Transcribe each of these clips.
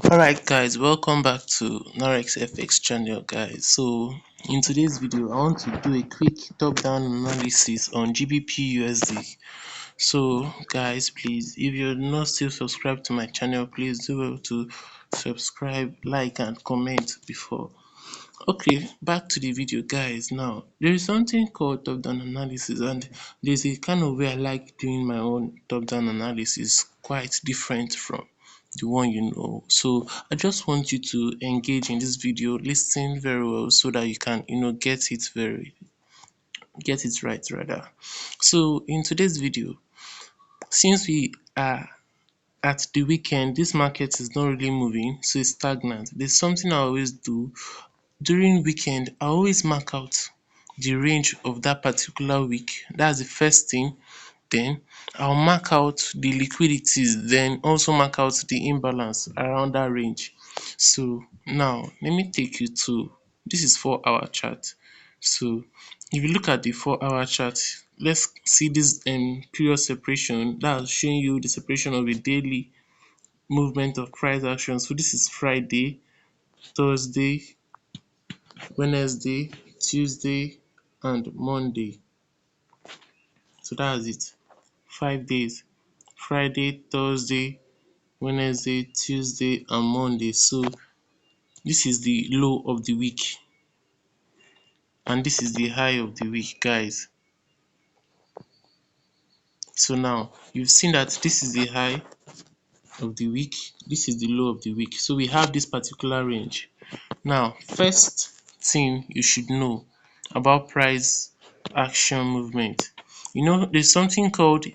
Alright guys, welcome back to Norex FX channel guys. So in today's video I want to do a quick top down analysis on Gbpusd. So guys, please, if you're not still subscribed to my channel, please do well to subscribe, like and comment before. Okay, back to the video guys. Now there is something called top down analysis, and there's a kind of way I like doing my own top down analysis, quite different from the one you know. So I just want you to engage in this video, listen very well so that you can get it right rather. So in today's video, since we are at the weekend, this market is not really moving, so it's stagnant. There's something I always do during weekend. I always mark out the range of that particular week. That's the first thing. Then I'll mark out the liquidities, then also mark out the imbalance around that range. So now let me take you to, this is 4 hour chart. So if you look at the 4 hour chart, let's see this period separation that's showing you the separation of a daily movement of price action. So this is Friday, Thursday, Wednesday, Tuesday and Monday. So that's it. 5 days. Friday, Thursday, Wednesday, Tuesday and Monday. So this is the low of the week and this is the high of the week, guys. So now you've seen that this is the high of the week, this is the low of the week. So we have this particular range. Now, first thing you should know about price action movement, there's something called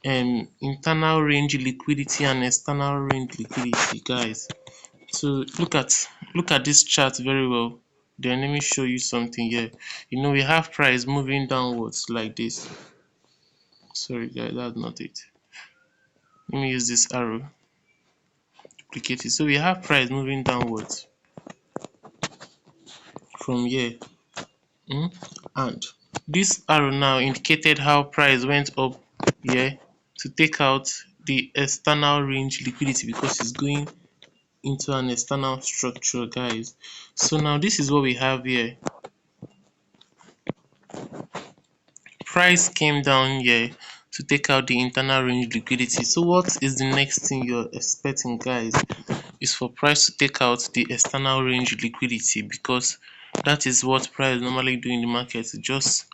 internal range liquidity and external range liquidity, guys. So look at this chart very well. Then let me show you something here. We have price moving downwards like this. Sorry guys, that's not it. Let me use this arrow, duplicate it. So we have price moving downwards from here. And this arrow now indicated how price went up here to take out the external range liquidity because it's going into an external structure, guys. So now this is what we have here. Price came down here to take out the internal range liquidity. So what is the next thing you're expecting, guys? Is for price to take out the external range liquidity, because that is what price normally do in the market, just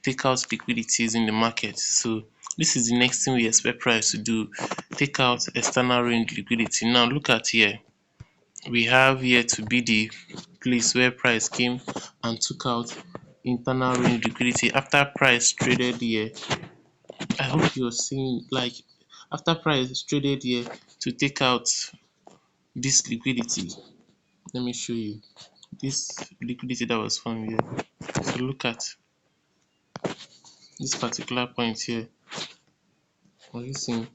take out liquidities in the market. So this is the next thing we expect price to do, take out external range liquidity. Now look at here, we have here to be the place where price came and took out internal range liquidity after price traded here. I hope you're seeing, like, after price traded here to take out this liquidity. Let me show you this liquidity that was found here. So look at this particular point here. Are you seeing?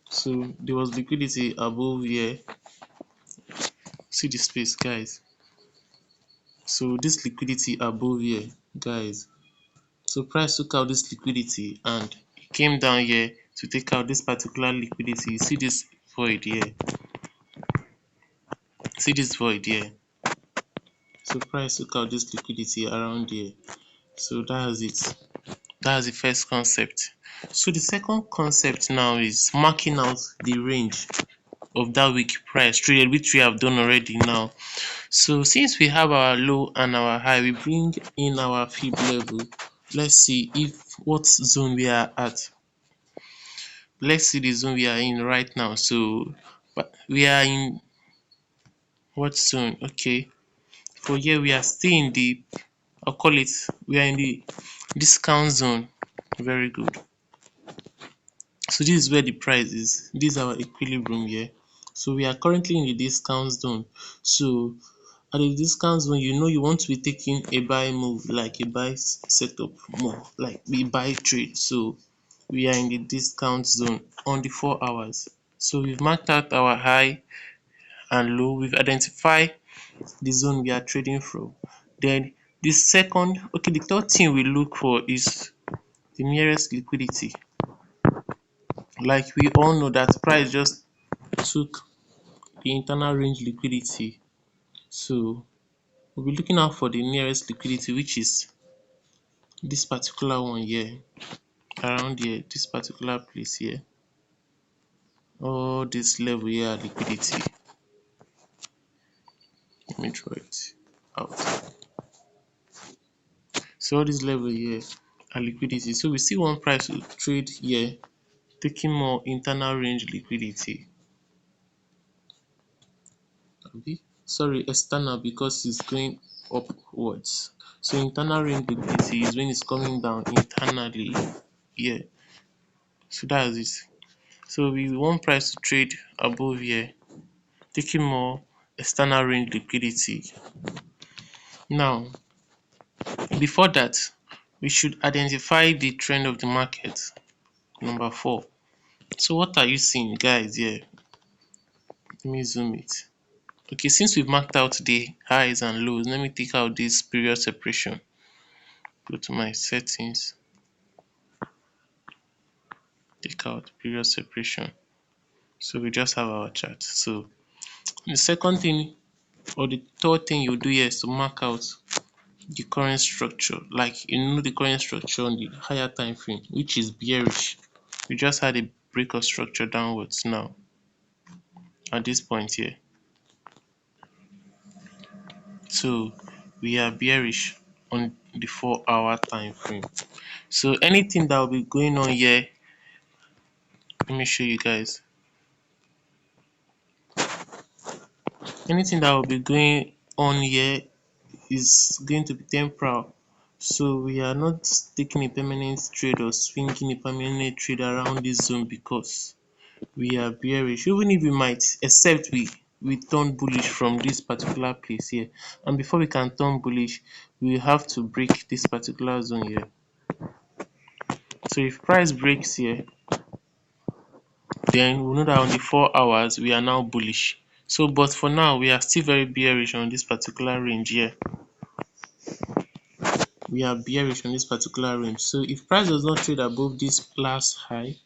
So there was liquidity above here. See the space, guys. So this liquidity above here, guys. So price took out this liquidity and it came down here to take out this particular liquidity. You see this void here. See this void here. So price took out this liquidity around here. So that's it. That's the first concept. So the second concept now is marking out the range of that week price traded, which we have done already now. So since we have our low and our high, we bring in our fib level. Let's see what zone we are at. Let's see the zone we are in right now. So we are in what zone? Okay, for here we are still in the, I'll call it, we are in the discount zone. Very good. So this is where the price is. This is our equilibrium here. So we are currently in the discount zone. So at the discount zone, you want to be taking a buy move, like a buy setup, more like a buy trade. So we are in the discount zone on the 4 hours. So we've marked out our high and low. We've identified the zone we are trading from. Then the third thing we look for is the nearest liquidity. Like we all know that price just took the internal range liquidity. So we'll be looking out for the nearest liquidity, which is this particular one here, around here, this particular place here. All this level here are liquidity. Let me draw it out. So all this level here are liquidity. So we see one price to trade here, taking more internal range liquidity. Sorry, external, because it's going upwards. So internal range liquidity is when it's coming down internally here. So that's it. So we want price to trade above here, taking more external range liquidity. Now, before that, we should identify the trend of the market. Number 4. So what are you seeing, guys? Here, let me zoom it. Okay, since we've marked out the highs and lows, let me take out this period separation. Go to my settings, take out period separation. So we just have our chart. So the second thing or the third thing you do here is to mark out the current structure. Like, you know, the current structure on the higher time frame, which is bearish. We just had a break of structure downwards now at this point here. So we are bearish on the 4-hour time frame. So anything that will be going on here, let me show you guys. Anything that will be going on here is going to be temporal. So we are not taking a permanent trade or swinging a permanent trade around this zone, because we are bearish. Even if we might, except we turn bullish from this particular place here, and before we can turn bullish, we have to break this particular zone here. So if price breaks here, then we know that on the 4 hours we are now bullish. So but for now we are still very bearish on this particular range here. We are bearish on this particular range. So if price does not trade above this last high,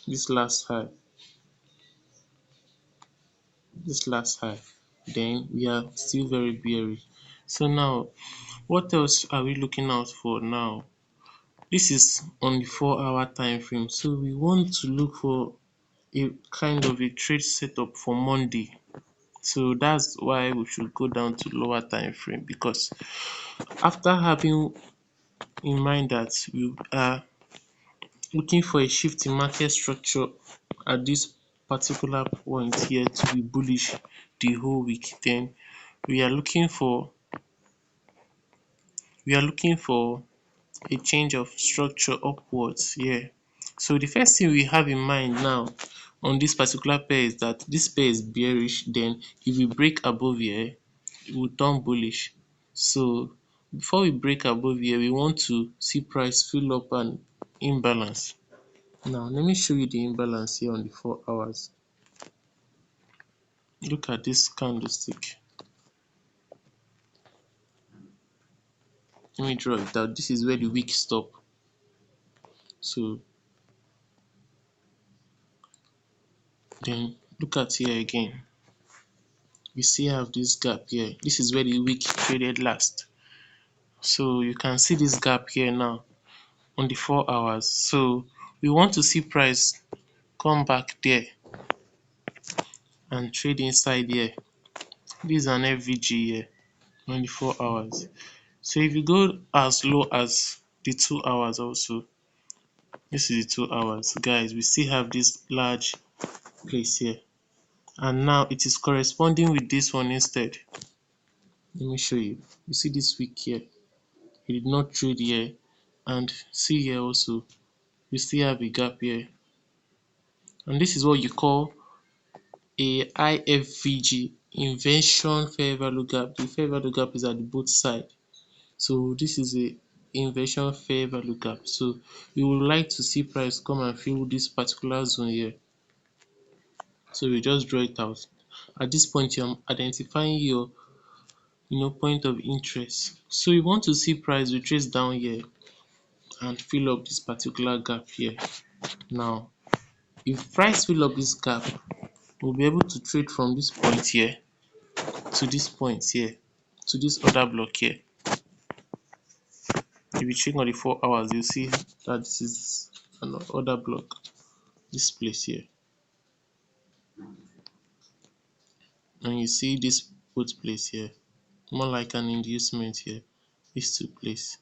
this last high, this last high, then we are still very bearish. So now, what else are we looking out for now? This is on the 4-hour time frame. So we want to look for a kind of a trade setup for Monday. So that's why we should go down to lower time frame, because after having in mind that we are looking for a shift in market structure at this particular point here to be bullish the whole week, then we are looking for a change of structure upwards here. So the first thing we have in mind now on this particular pair is that this pair is bearish. Then if we break above here, it will turn bullish. So before we break above here, we want to see price fill up an imbalance. Now let me show you the imbalance here on the 4 hours. Look at this candlestick. Let me draw it out. This is where the wick stop. So then look at here again. We still have this gap here. This is where the wick traded last. So you can see this gap here now on the 4 hours. So we want to see price come back there and trade inside here. This is an FVG here on the 4 hours. So if you go as low as the 2 hours also, this is the 2 hours, guys, we still have this large place here, and now it is corresponding with this one instead. Let me show you. You see this wick here, it did not trade here, and see here also we still have a gap here, and this is what you call a IFVG, inversion fair value gap. The fair value gap is at both sides. So this is a inversion fair value gap. So we would like to see price come and fill this particular zone here. So we just draw it out. At this point, you're identifying your point of interest. So you want to see price retrace down here and fill up this particular gap here. Now, if price fill up this gap, we'll be able to trade from this point here to this point here to this other block here. If you check on the 4 hours, you'll see that this is another block, this place here, and you see this both place here, more like an inducement here, these two place.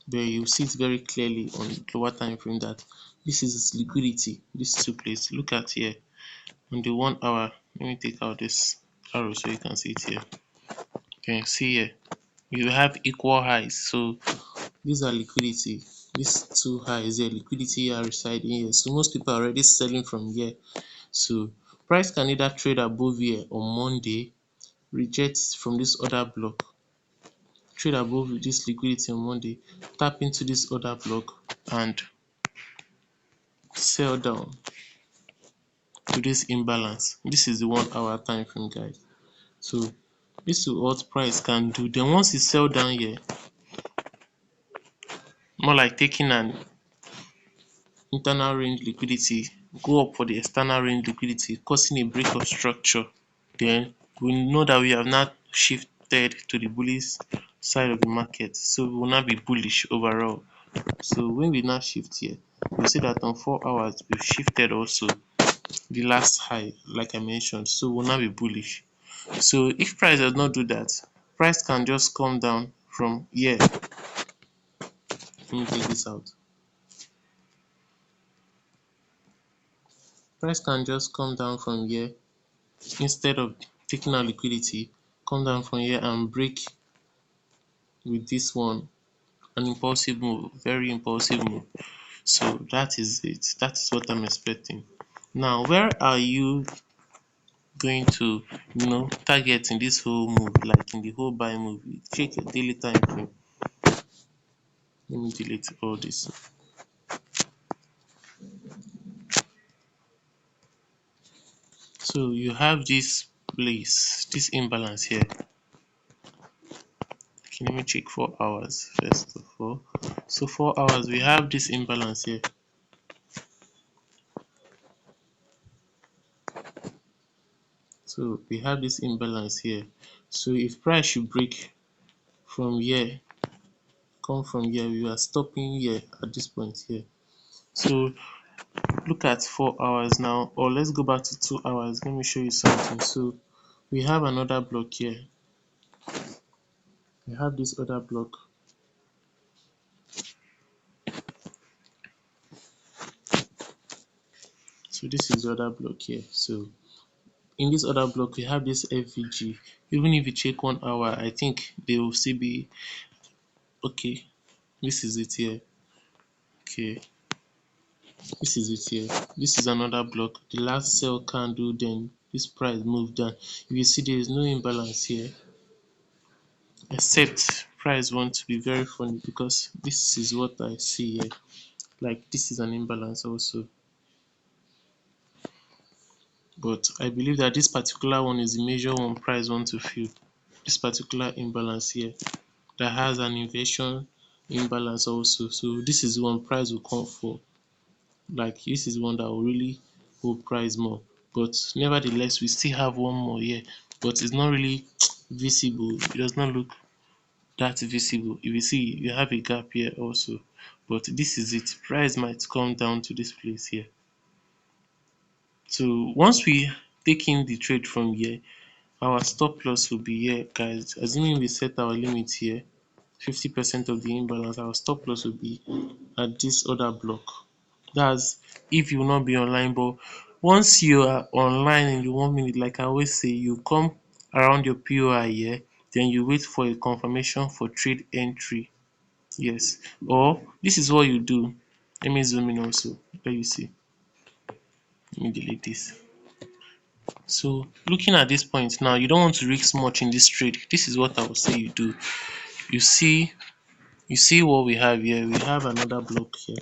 But you see it very clearly on the lower time frame that this is liquidity, these two places. Look at here on the 1 hour. Let me take out this arrow so you can see it here. You can see here you have equal highs, so these are liquidity. These two highs here, liquidity are residing here, so most people are already selling from here. So price can either trade above here on Monday, reject from this other block, trade above this liquidity on Monday, tap into this other block and sell down to this imbalance. This is the 1 hour time frame, guys. So this is what price can do. Then once you sell down here, more like taking an internal range liquidity, go up for the external range liquidity, causing a break of structure. Then we know that we have now shifted to the bullish side of the market, so we will now be bullish overall. So when we now shift here, you see that on 4 hours we've shifted also the last high, like I mentioned, so we'll now be bullish. So if price does not do that, price can just come down from here. Let me take this out. Price can just come down from here instead of taking out liquidity, come down from here and break with this one. An impulsive move, very impulsive move. So that is it. That is what I'm expecting. Now, where are you going to, target in this whole move, like in the whole buy move? Check your daily time frame. Let me delete all this. So you have this place, this imbalance here. Okay, let me check 4 hours first of all. So 4 hours, we have this imbalance here. So we have this imbalance here. So if price should break from here, come from here, we are stopping here at this point here. So look at 4 hours now, or let's go back to 2 hours. Let me show you something. So we have another block here. We have this other block. So this is the other block here. So in this other block, we have this FVG. Even if you check 1 hour, I think they will still be okay. This is it here. Okay, this is it here. This is another block. The last sell candle, then this price moved down. If you see, there is no imbalance here, except price want to be very funny, because this is what I see here. Like this is an imbalance also, but I believe that this particular one is the major one price want to fill. This particular imbalance here that has an inversion imbalance also. So this is the one price will come for. Like this is one that will really hold price more. But nevertheless, we still have one more here, but it's not really visible. It does not look that visible. If you see, you have a gap here also, but this is it. Price might come down to this place here. So once we take in the trade from here, our stop loss will be here, guys. Assuming we set our limit here, 50% of the imbalance, our stop loss will be at this other block. That's if you will not be online. But once you are online in the 1 minute, like I always say, you come around your POI here, then you wait for a confirmation for trade entry. Yes, or this is what you do. Let me zoom in also. Let you see. Let me delete this. So looking at this point now, you don't want to risk much in this trade. This is what I would say you do. You see what we have here. We have another block here.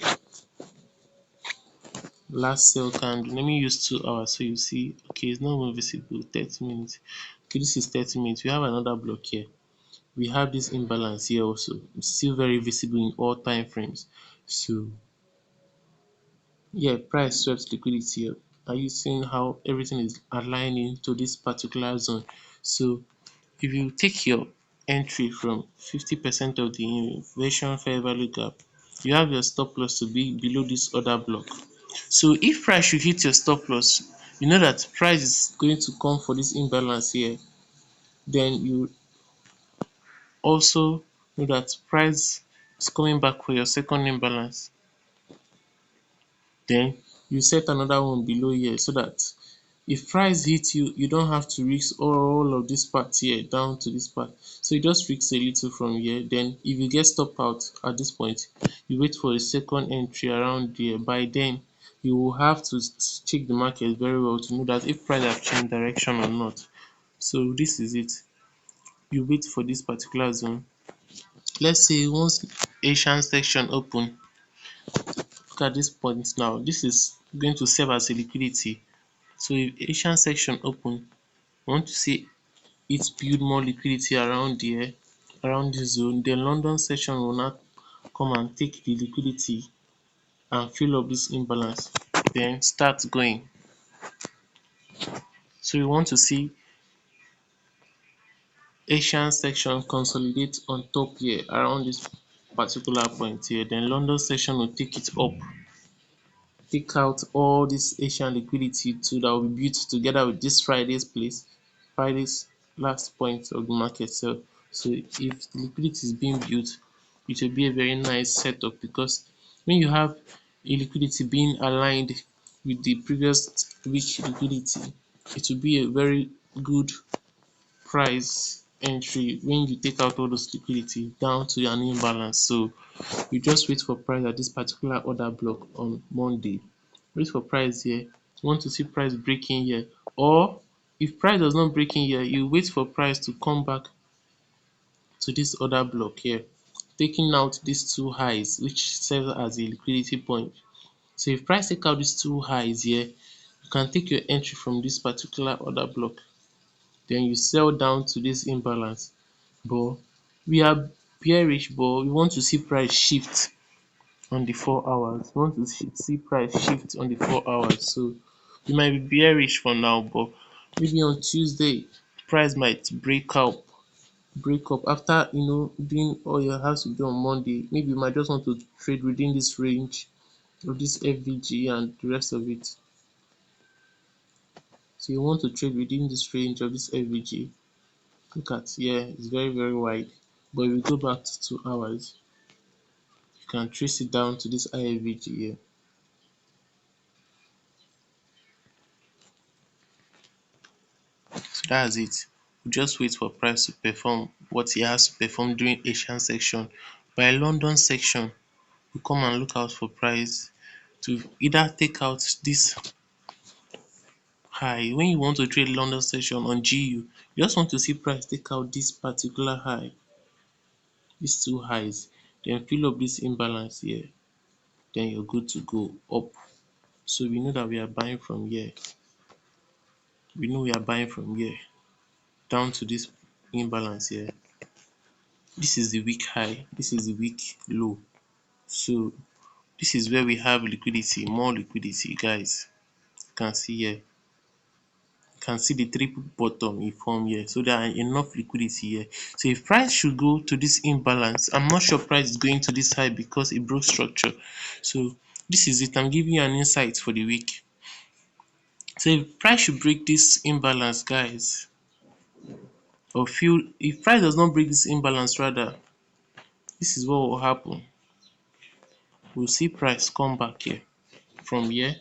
Last sell candle. Let me use 2 hours so you see. Okay, it's not even visible. 30 minutes. Okay, this is 30 minutes. We have another block here. We have this imbalance here also. It's still very visible in all time frames. So yeah, price swept liquidity here. Are you seeing how everything is aligning to this particular zone? So if you take your entry from 50% of the inflation fair value gap, you have your stop loss to be below this other block. So if price should hit your stop loss, you know that price is going to come for this imbalance here. Then you also know that price is coming back for your second imbalance. Then you set another one below here so that if price hit you, you don't have to risk all of this part here down to this part. So you just risk a little from here. Then if you get stop out at this point, you wait for a second entry around there. By then, you will have to check the market very well to know that if price have changed direction or not. So this is it. You wait for this particular zone. Let's say once Asian section open, look at this point now. This is going to serve as a liquidity. So if Asian section open, I want to see it build more liquidity around here, around this zone. Then London session will now come and take the liquidity and fill up this imbalance, then start going. So you want to see Asian section consolidate on top here around this particular point here. Then London session will take it up, take out all this Asian liquidity too that will be built together with this Friday's last point of the market sell. So if the liquidity is being built, it will be a very nice setup, because when you have a liquidity being aligned with the previous week liquidity, it will be a very good price entry when you take out all those liquidity down to an imbalance. So you just wait for price at this particular order block on Monday. Wait for price here. You want to see price breaking here, or if price does not break in here, you wait for price to come back to this order block here, taking out these two highs which serve as a liquidity point. So if price take out these two highs here, you can take your entry from this particular order block, then you sell down to this imbalance. But we are bearish, but we want to see price shift on the 4 hours. We want to see price shift on the 4 hours. So you might be bearish for now, but maybe on Tuesday price might break up after doing all you have to do on Monday. Maybe you might just want to trade within this range of this FVG and the rest of it. So you want to trade within this range of this FVG. Look at here, it's very wide. But if we go back to 2 hours, you can trace it down to this IFVG here. So that's it. We just wait for price to perform what he has to perform during Asian section. By London section, we come and look out for price to either take out this high. When you want to trade London section on GU, you just want to see price take out this particular high, these two highs, then fill up this imbalance here, then you're good to go up. So we know that we are buying from here. We know we are buying from here down to this imbalance here. This is the weak high, this is the weak low. So this is where we have liquidity, more liquidity, guys. You can see here, you can see the triple bottom e form here. So there are enough liquidity here. So if price should go to this imbalance, I'm not sure price is going to this high because it broke structure. So this is it. I'm giving you an insight for the week. So if price should break this imbalance, guys, or feel if price does not break this imbalance, rather, this is what will happen. We'll see price come back here from here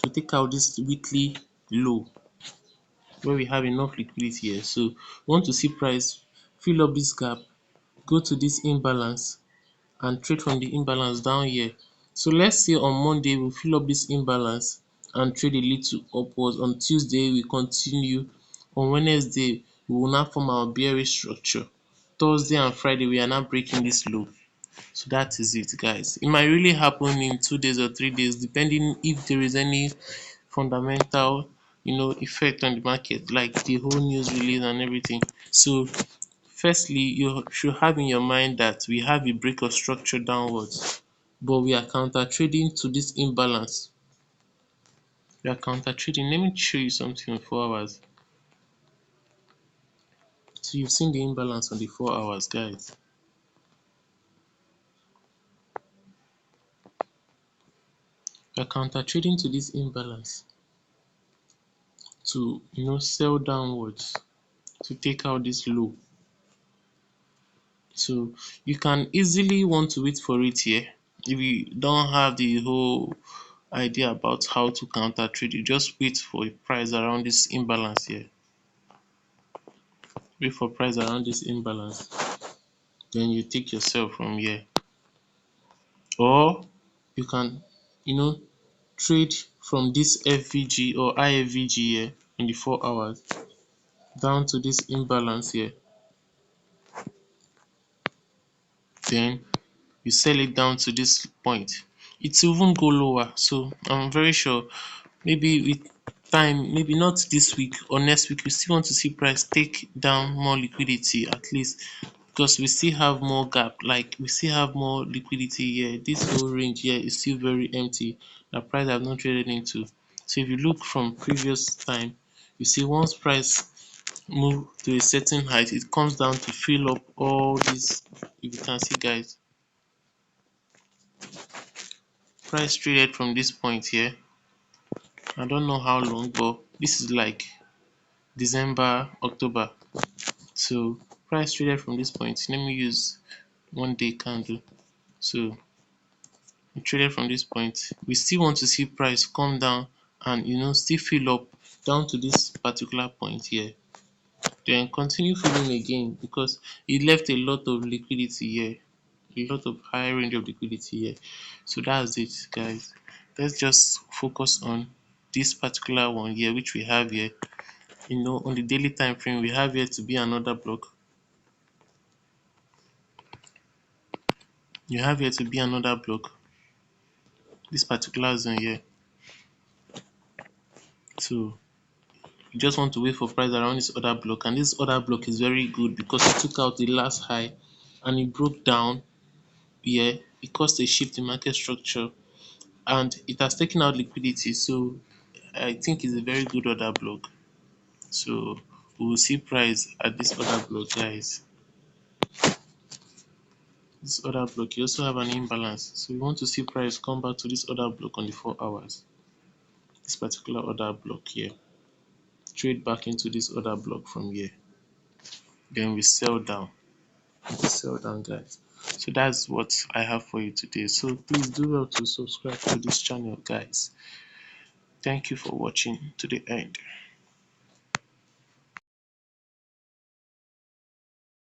to take out this weekly low where we have enough liquidity here. So we want to see price fill up this gap, go to this imbalance and trade from the imbalance down here. So let's say on Monday we fill up this imbalance and trade a little upwards. On Tuesday we continue. On Wednesday we will now form our bearish structure. Thursday and Friday we are now breaking this low. So that is it, guys. It might really happen in 2 days or 3 days, depending if there is any fundamental effect on the market, like the whole news release and everything. So firstly, you should have in your mind that we have a break of structure downwards. but we are counter trading to this imbalance. We are counter trading. Let me show you something on 4 hours. So you've seen the imbalance on the 4 hours, guys. We are counter trading to this imbalance to sell downwards to take out this low. So you can easily want to wait for it here. If you don't have the whole idea about how to counter trade, you just wait for a price around this imbalance here. Wait for price around this imbalance, then you take yourself from here. Or you can trade from this FVG or IFVG here in the 4 hours down to this imbalance here, then you sell it down to this point. It will even go lower, so I'm very sure maybe with time, maybe not this week or next week, we still want to see price take down more liquidity at least, because we still have more gap, like we still have more liquidity here. This whole range here is still very empty, the price have not traded into. So if you look from previous time, you see once price move to a certain height, it comes down to fill up all this. If you can see, guys, price traded from this point here. I don't know how long, but this is like December, October. So price traded from this point. Let me use 1 day candle. So we traded from this point. We still want to see price come down and still fill up down to this particular point here. Then continue filling again, because it left a lot of liquidity here, a lot of high range of liquidity here. So that's it, guys. Let's just focus on this particular one here, which we have here. On the daily time frame, we have here to be another block. You have here to be another block, this particular zone here. So you just want to wait for price around this other block, and this other block is very good because it took out the last high and it broke down here. It caused a shift in market structure and it has taken out liquidity. So I think it's a very good order block. So we will see price at this other block, guys. This other block, you also have an imbalance, so we want to see price come back to this other block on the 4 hours, this particular other block here, trade back into this other block from here, then we sell down. Sell down, guys. So that's what I have for you today. So please do well to subscribe to this channel, guys. Thank you for watching to the end.